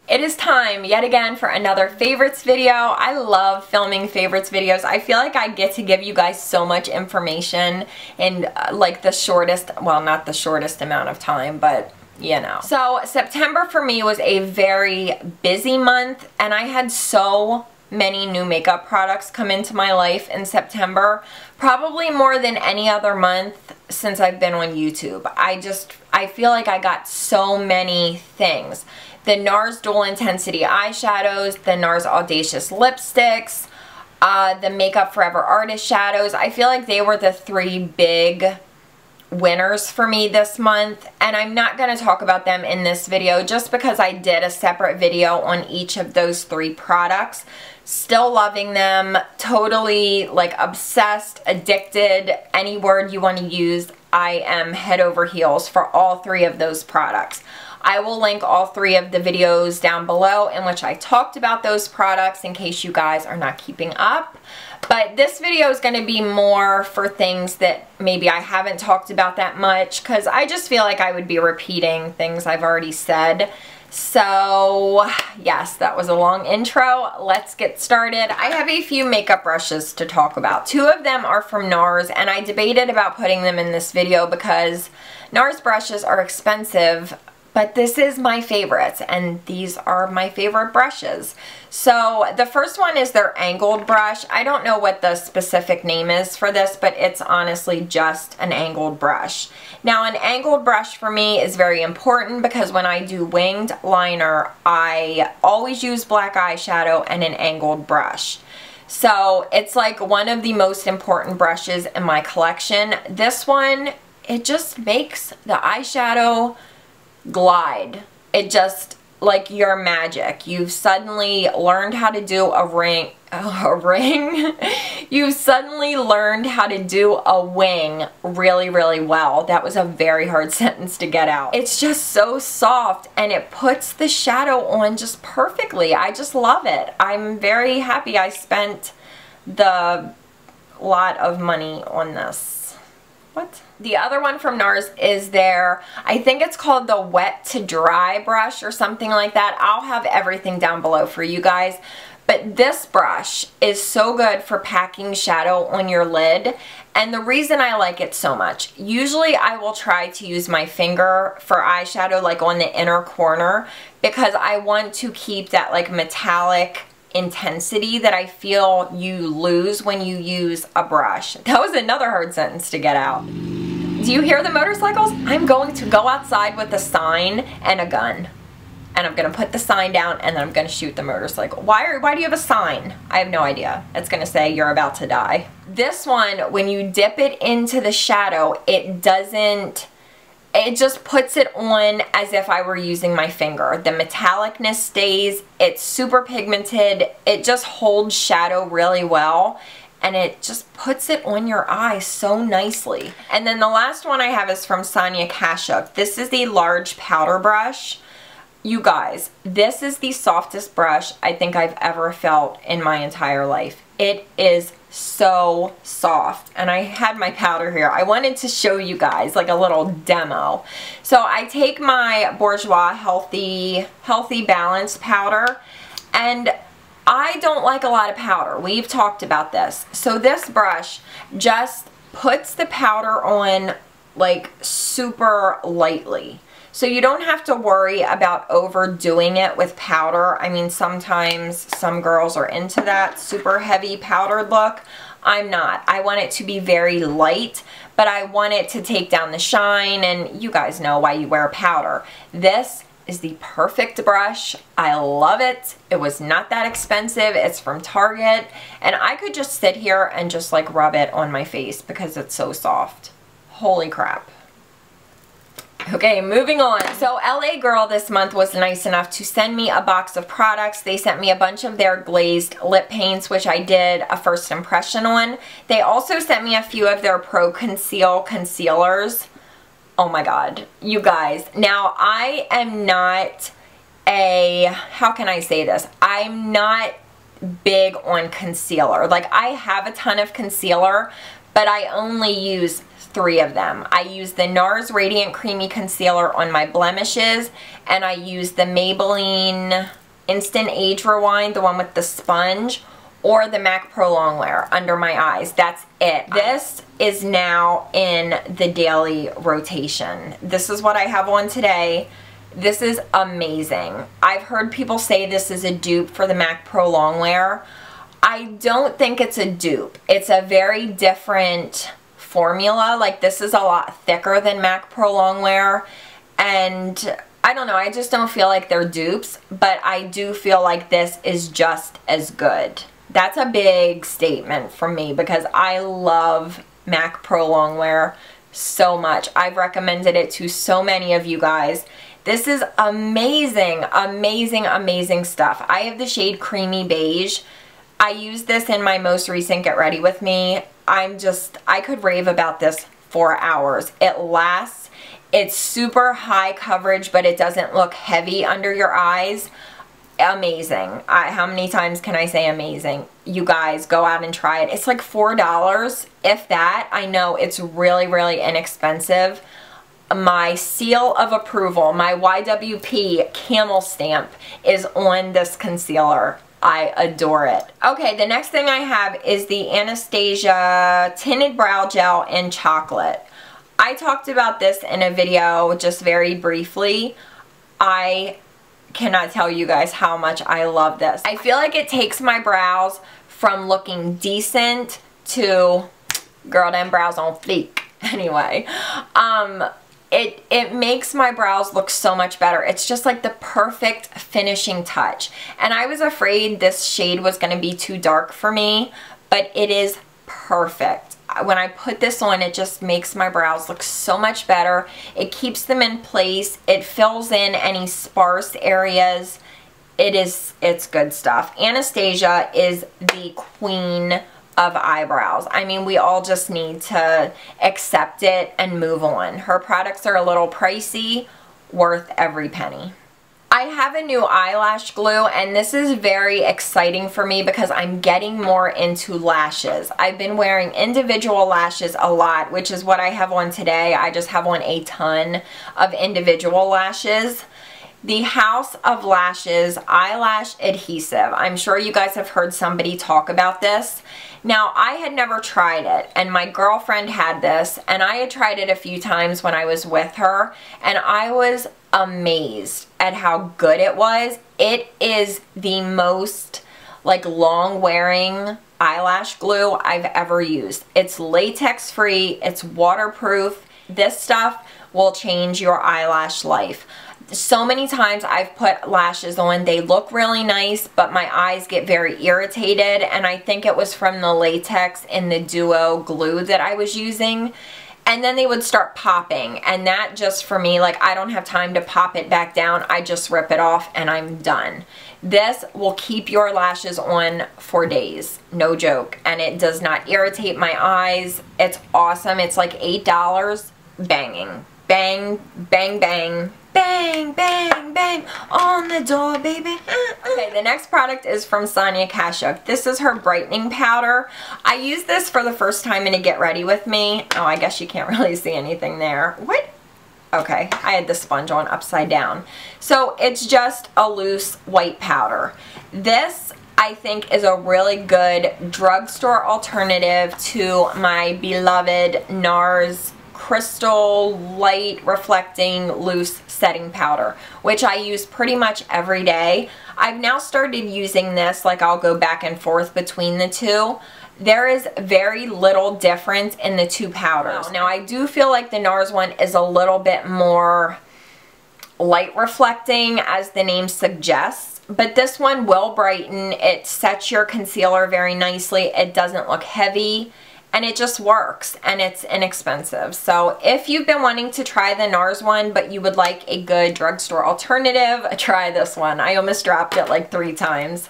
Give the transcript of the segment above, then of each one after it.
It is time yet again for another favorites video. I love filming favorites videos. I feel like I get to give you guys so much information in like the shortest, well, not the shortest amount of time, but you know. So September for me was a very busy month, and I had so many new makeup products come into my life in September, probably more than any other month since I've been on YouTube. I feel like I got so many things. The Nars Dual Intensity eyeshadows, the Nars Audacious lipsticks, the Makeup Forever Artist shadows. I feel like they were the three big winners for me this month, and I'm not going to talk about them in this video just because I did a separate video on each of those three products. Still loving them, totally like obsessed, addicted, any word you want to use. I am head over heels for all three of those products. I will link all three of the videos down below in which I talked about those products in case you guys are not keeping up. But this video is going to be more for things that maybe I haven't talked about that much, because I just feel like I would be repeating things I've already said. So yes, that was a long intro. Let's get started. I have a few makeup brushes to talk about. Two of them are from Nars, and I debated about putting them in this video because Nars brushes are expensive, but this is my favorites, and these are my favorite brushes. So the first one is their angled brush. I don't know what the specific name is for this, but it's honestly just an angled brush. Now, an angled brush for me is very important because when I do winged liner, I always use black eyeshadow and an angled brush. So it's like one of the most important brushes in my collection. This one, it just makes the eyeshadow glide. It just, like your magic. You've suddenly learned how to do a ring. You've suddenly learned how to do a wing really, really well. That was a very hard sentence to get out. It's just so soft, and it puts the shadow on just perfectly. I just love it. I'm very happy I spent the lot of money on this. What? The other one from Nars is their, I think it's called the Wet to Dry brush or something like that. I'll have everything down below for you guys. But this brush is so good for packing shadow on your lid. And the reason I like it so much, usually I will try to use my finger for eyeshadow like on the inner corner because I want to keep that like metallic intensity that I feel you lose when you use a brush. That was another hard sentence to get out. Do you hear the motorcycles? I'm going to go outside with a sign and a gun. And I'm going to put the sign down and then I'm going to shoot the motorcycle. Why do you have a sign? I have no idea. It's going to say you're about to die. This one, when you dip it into the shadow, it just puts it on as if I were using my finger. The metallicness stays, it's super pigmented, it just holds shadow really well, and it just puts it on your eye so nicely. And then the last one I have is from Sonia Kashuk. This is the large powder brush. You guys, this is the softest brush I think I've ever felt in my entire life. It is so soft, and I had my powder here. I wanted to show you guys like a little demo. So I take my Bourjois Healthy Balanced powder, and I don't like a lot of powder. We've talked about this. So this brush just puts the powder on like super lightly. So you don't have to worry about overdoing it with powder. I mean, sometimes some girls are into that super heavy powdered look. I'm not. I want it to be very light, but I want it to take down the shine, and you guys know why you wear powder. This is the perfect brush. I love it. It was not that expensive. It's from Target, and I could just sit here and just like rub it on my face because it's so soft. Holy crap. Okay, moving on. So LA Girl this month was nice enough to send me a box of products. They sent me a bunch of their glazed lip paints, which I did a first impression on. They also sent me a few of their Pro Conceal concealers. Oh my god, you guys. Now, I am not how can I say this? I'm not big on concealer. Like, I have a ton of concealer, but I only use 3 of them. I use the Nars Radiant Creamy Concealer on my blemishes, and I use the Maybelline Instant Age Rewind, the one with the sponge, or the MAC Pro Longwear under my eyes. That's it. This is now in the daily rotation. This is what I have on today. This is amazing. I've heard people say this is a dupe for the MAC Pro Longwear. I don't think it's a dupe. It's a very different formula. Like, this is a lot thicker than MAC Pro Longwear, and I don't know, I just don't feel like they're dupes, but I do feel like this is just as good. That's a big statement from me because I love MAC Pro Longwear so much. I've recommended it to so many of you guys. This is amazing, amazing, amazing stuff. I have the shade Creamy Beige. I used this in my most recent Get Ready With Me. I could rave about this for hours. It lasts. It's super high coverage, but it doesn't look heavy under your eyes. Amazing. How many times can I say amazing? You guys, go out and try it. It's like $4, if that. I know it's really, really inexpensive. My seal of approval, my YWP camel stamp is on this concealer. I adore it. Okay, the next thing I have is the Anastasia Tinted Brow Gel in Chocolate. I talked about this in a video just very briefly. I cannot tell you guys how much I love this. I feel like it takes my brows from looking decent to, girl, them brows on fleek. Anyway, it makes my brows look so much better. It's just like the perfect finishing touch. And I was afraid this shade was going to be too dark for me, but it is perfect. When I put this on, it just makes my brows look so much better. It keeps them in place. It fills in any sparse areas. It's good stuff. Anastasia is the queen of eyebrows. I mean, we all just need to accept it and move on. Her products are a little pricey, worth every penny. I have a new eyelash glue, and this is very exciting for me because I'm getting more into lashes. I've been wearing individual lashes a lot, which is what I have on today. I just have on a ton of individual lashes. The House of Lashes Eyelash Adhesive. I'm sure you guys have heard somebody talk about this. Now, I had never tried it, and my girlfriend had this, and I had tried it a few times when I was with her, and I was amazed at how good it was. It is the most, like, long-wearing eyelash glue I've ever used. It's latex-free, it's waterproof. This stuff will change your eyelash life. So many times I've put lashes on, they look really nice, but my eyes get very irritated, and I think it was from the latex in the Duo glue that I was using. And then they would start popping, and that just for me, like, I don't have time to pop it back down. I just rip it off and I'm done. This will keep your lashes on for days, no joke, and it does not irritate my eyes. It's awesome. It's like $8, banging. Bang, bang, bang, bang, bang, bang, on the door, baby. Okay, the next product is from Sonia Kashuk. This is her brightening powder. I used this for the first time in a Get Ready With Me. Oh, I guess you can't really see anything there. What? Okay, I had the sponge on upside down. So it's just a loose white powder. This, I think, is a really good drugstore alternative to my beloved Nars Crystal Light Reflecting Loose Setting Powder, which I use pretty much every day. I've now started using this, like, I'll go back and forth between the two. There is very little difference in the two powders. Now, I do feel like the Nars one is a little bit more light reflecting, as the name suggests, but this one will brighten. It sets your concealer very nicely. It doesn't look heavy, and it just works, and it's inexpensive. So if you've been wanting to try the Nars one, but you would like a good drugstore alternative, try this one. I almost dropped it like 3 times.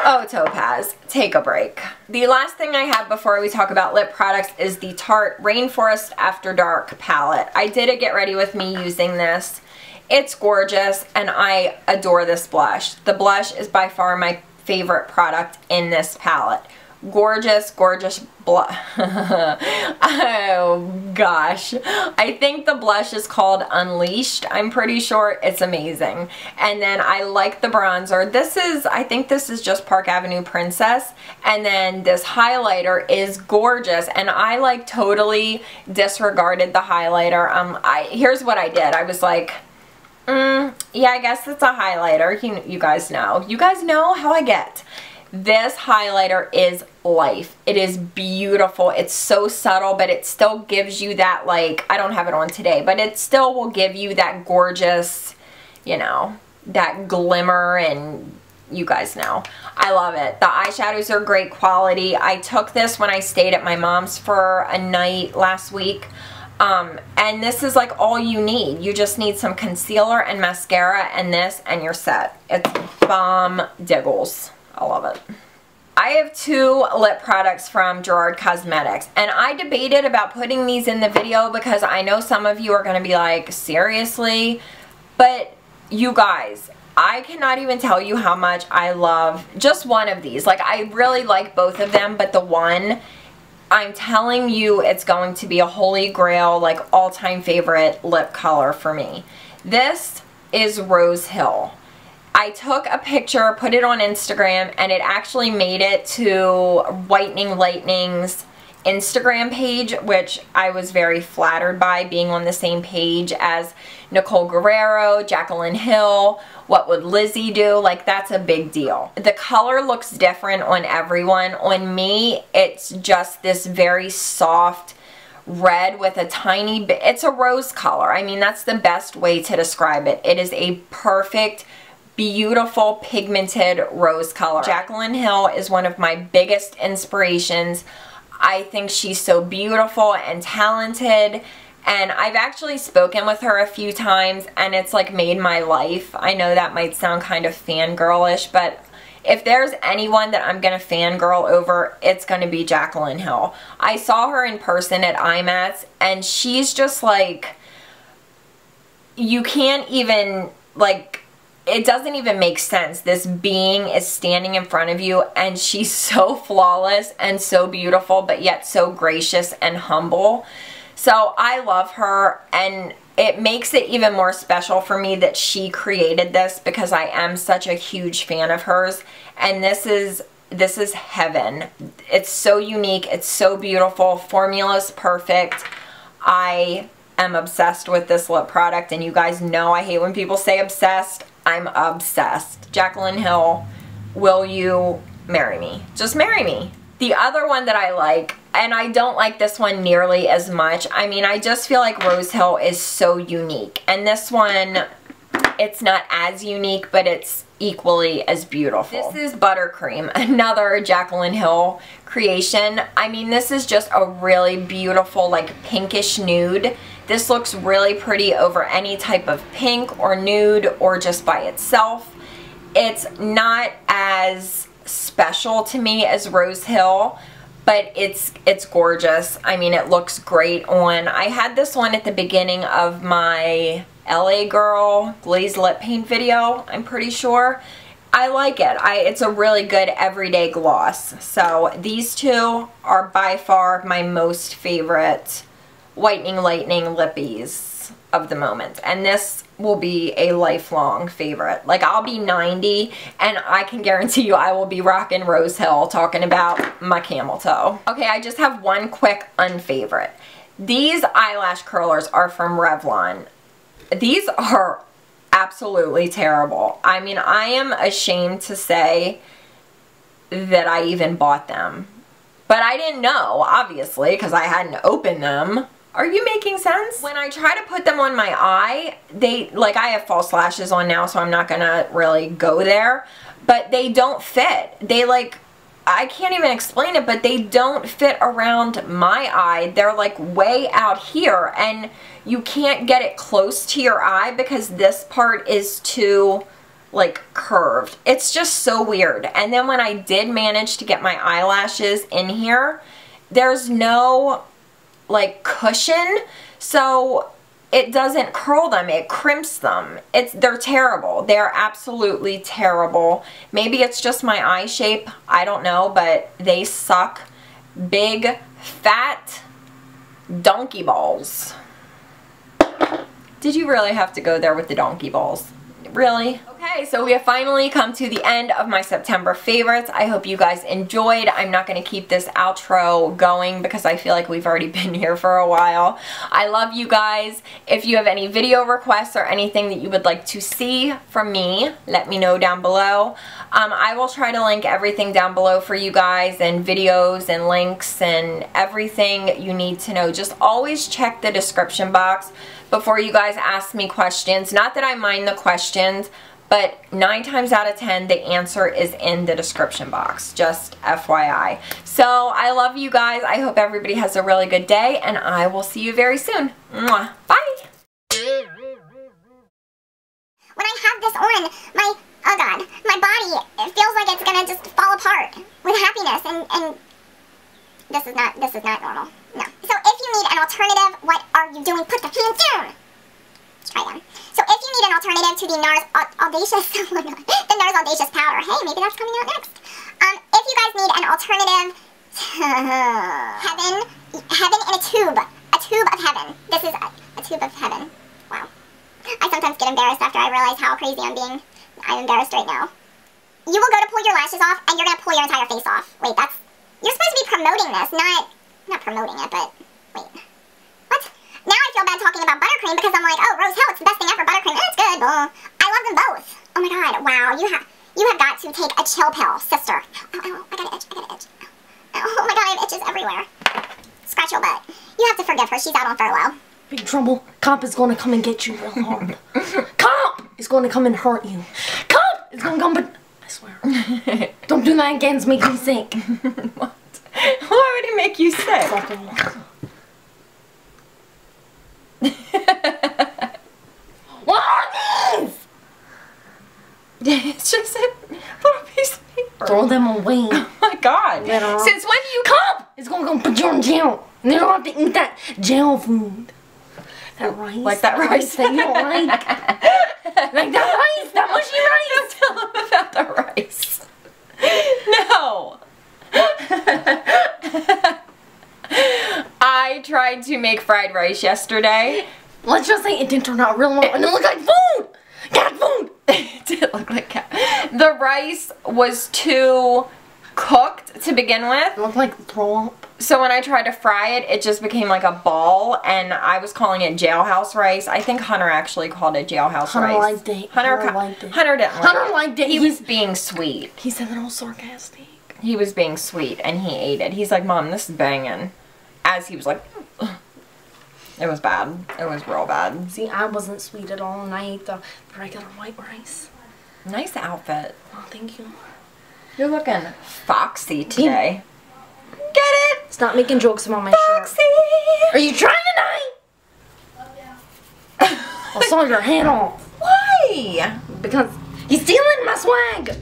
Oh, Topaz, take a break. The last thing I have before we talk about lip products is the Tarte Rainforest After Dark palette. I did a Get Ready With Me using this. It's gorgeous, and I adore this blush. The blush is by far my favorite product in this palette. gorgeous, gorgeous blush. Oh gosh. I think the blush is called Unleashed. I'm pretty sure. It's amazing. And then I like the bronzer. This is, I think this is just Park Avenue Princess. And then this highlighter is gorgeous. And I like totally disregarded the highlighter. Here's what I did. I was like, yeah, I guess it's a highlighter. You guys know. You guys know how I get. This highlighter is life. It is beautiful. It's so subtle, but it still gives you that, like, I don't have it on today, but it still will give you that gorgeous, you know, that glimmer, and you guys know. I love it. The eyeshadows are great quality. I took this when I stayed at my mom's for a night last week. And this is like all you need. You just need some concealer and mascara and this, and you're set. It's bomb diggles. I love it. I have 2 lip products from Gerard Cosmetics, and I debated about putting these in the video because I know some of you are going to be like, seriously? But you guys, I cannot even tell you how much I love just one of these. Like, I really like both of them, but the one, I'm telling you, it's going to be a holy grail, like all-time favorite lip color for me. This is Rose Hill. I took a picture, put it on Instagram, and it actually made it to Whitening Lightning's Instagram page, which I was very flattered by, being on the same page as Nicole Guerrero, Jaclyn Hill, What Would Lizzie Do? Like, that's a big deal. The color looks different on everyone. On me, it's just this very soft red with a tiny bit. It's a rose color. I mean, that's the best way to describe it. It is a perfect, beautiful pigmented rose color. Jaclyn Hill is one of my biggest inspirations. I think she's so beautiful and talented, and I've actually spoken with her a few times, and it's like made my life. I know that might sound kind of fangirlish, but if there's anyone that I'm gonna fangirl over, it's gonna be Jaclyn Hill. I saw her in person at IMATS, and she's just like, you can't even, like, it doesn't even make sense. This being is standing in front of you, and she's so flawless and so beautiful, but yet so gracious and humble. So I love her, and it makes it even more special for me that she created this, because I am such a huge fan of hers. And this is heaven. It's so unique. It's so beautiful. Formula's perfect. I am obsessed with this lip product, and you guys know I hate when people say obsessed. I'm obsessed. Jaclyn Hill, will you marry me? Just marry me. The other one that I like, and I don't like this one nearly as much. I mean, I just feel like Rose Hill is so unique. And this one, it's not as unique, but it's equally as beautiful. This is Buttercream, another Jaclyn Hill creation. I mean, this is just a really beautiful, like, pinkish nude. This looks really pretty over any type of pink or nude, or just by itself. It's not as special to me as Rose Hill, but it's gorgeous. I mean, it looks great on. I had this one at the beginning of my LA Girl glazed lip paint video, I'm pretty sure. I like it. It's a really good everyday gloss. So these two are by far my most favorite Whitening Lightning lippies of the moment, and this will be a lifelong favorite. Like, I'll be 90 and I can guarantee you I will be rocking Rose Hill, talking about my camel toe. Okay, I just have one quick unfavorite. These eyelash curlers are from Revlon. These are absolutely terrible. I mean, I am ashamed to say that I even bought them, but I didn't know, obviously, because I hadn't opened them. Are you making sense? When I try to put them on my eye, I have false lashes on now, so I'm not gonna really go there, but they don't fit. I can't even explain it, but they don't fit around my eye. They're like way out here, and you can't get it close to your eye because this part is too, like, curved. It's just so weird. And then when I did manage to get my eyelashes in here, there's no, like, cushion, so it doesn't curl them, it crimps them. They're terrible. They're absolutely terrible. Maybe it's just my eye shape, I don't know, but they suck big, fat donkey balls. Did you really have to go there with the donkey balls? Really? Okay, so we have finally come to the end of my September favorites. I hope you guys enjoyed. I'm not going to keep this outro going because I feel like we've already been here for a while. I love you guys. If you have any video requests or anything that you would like to see from me, let me know down below. I will try to link everything down below for you guys, and videos and links and everything you need to know. Just always check the description box before you guys ask me questions. Not that I mind the questions, but 9 times out of 10 the answer is in the description box, just FYI. So I love you guys. I hope everybody has a really good day, and I will see you very soon. Mwah. Bye. When I have this on, oh god, my body, it feels like it's gonna just fall apart with happiness, and this is not normal. No. So if you need an alternative, what are you doing? Put the hands down! Let's try them. So if you need an alternative to the Nars Audacious, oh my god, the Nars Audacious powder, hey, maybe that's coming out next. If you guys need an alternative to heaven in a tube of heaven. This is a tube of heaven. Wow. I sometimes get embarrassed after I realize how crazy I'm being. I'm embarrassed right now. You will go to pull your lashes off, and you're gonna pull your entire face off. Wait, you're supposed to be promoting this, not promoting it, but wait. What? Now I feel bad talking about buttercream because I'm like, oh, Rose Hill, it's the best thing ever. Buttercream, it's good. Well, I love them both. Oh my god, wow, you have got to take a chill pill, sister. Oh, I got an itch, Oh my god, I have itches everywhere. Scratch your butt. You have to forgive her, she's out on furlough. Big trouble. Cop is going to come and get you real hard. Cop is going to come and hurt you. Cop is going to come, but I swear. Don't do that again, it's making me sick. What? Why would it make you sick? What are these? It's just a little piece of paper. Throw them away. Oh my god. Since when do you Cop is going to come put you in jail. And you don't have to eat that jail food. That rice. Like that rice that you don't like. Like that rice, that mushy rice. Don't tell him about the rice. No. I tried to make fried rice yesterday. Let's just say it didn't turn out real well, and it looked like food! Cat food! It did look like cat. The rice was too cooked to begin with. It looked like throw up. So when I tried to fry it, it just became like a ball, and I was calling it jailhouse rice. I think Hunter actually called it jailhouse Hunter rice. Liked it. Hunter liked it. Hunter didn't like it. Hunter liked it. He was being sweet. He said that all sarcastic. He was being sweet, and he ate it. He's like, Mom, this is banging. As he was like, ugh. It was bad. It was real bad. See, I wasn't sweet at all, and I ate the regular white rice. Nice outfit. Oh, thank you. You're looking foxy today. Get it? Stop making jokes about my Foxy. shirt. Are you trying tonight? I saw your hand off. Why? Because he's stealing my swag.